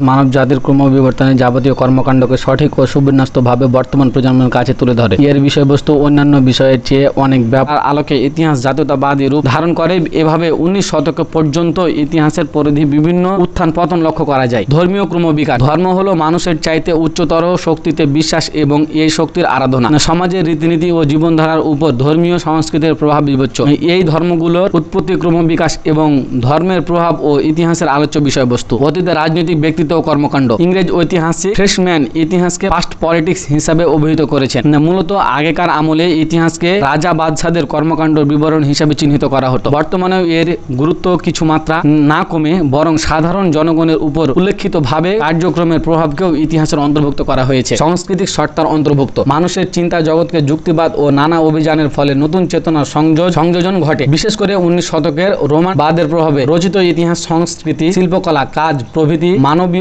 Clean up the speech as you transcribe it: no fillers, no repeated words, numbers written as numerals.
মানব জাতির ক্রমবিবর্তনের যাবতীয় কর্মকাণ্ডকে সঠিক ও সুবিন্যস্তভাবে বর্তমান প্রজন্মের কাছে তুলে ধরে। এর বিষয়বস্তু অন্যান্য বিষয়ের চেয়ে অনেক ব্যাপক আলোকে ইতিহাস জাতীয়তাবাদী রূপ ধারণ করে। এভাবে 19 শতক পর্যন্ত ইতিহাসের পরিধি বিভিন্ন উত্থান পতন লক্ষ্য করা যায়। ধর্মীয় ক্রমবিকাশ। ধর্ম হলো মানুষের চাইতে উচ্চতর শক্তিতে বিশ্বাস এবং এই শক্তির আরাধনা। সমাজের রীতিনীতি ও জীবনধারার উপর ধর্মীয় সংস্কৃতির প্রভাব বিবেচ্য। এই ধর্মগুলোর উৎপত্তি, ক্রমবিকাশ এবং ধর্মের প্রভাব ও ইতিহাসের আলোচ্য বিষয়বস্তু। অতীতে রাজনৈতিক ব্যক্তিত্ব ও কর্মকাণ্ড। ইংরেজ ঐতিহাসিক ফ্রেশম্যান ইতিহাসকে পাস্ট পলিটিক্স হিসাবে অভিহিত করেছেন। মূলত আগেকার আমলে ইতিহাসকে রাজা বাদশাদের কর্মকাণ্ডের বিবরণ হিসাবে চিহ্নিত করা হতো। বর্তমানেও এর গুরুত্ব কিছু মাত্রা না কমে বরং সাধারণ জনগণের উপর উল্লেখিত ভাবে কার্যক্রমের প্রভাবকেও ইতিহাসের অন্তর্ভুক্ত করা হয়েছে। সাংস্কৃতিক সত্তার অন্তর্ভুক্ত। মানুষের চিন্তা জগৎকে যুক্তিবাদ ও নানা অভিযানের ফলে নতুন চেতনার সংযোজন ঘটে। বিশেষ করে 19 শতকের রোমান বাদের প্রভাবে রচিত ইতিহাস, সংস্কৃতি, শিল্পকলা, কাজ প্রভৃতি মানবীয়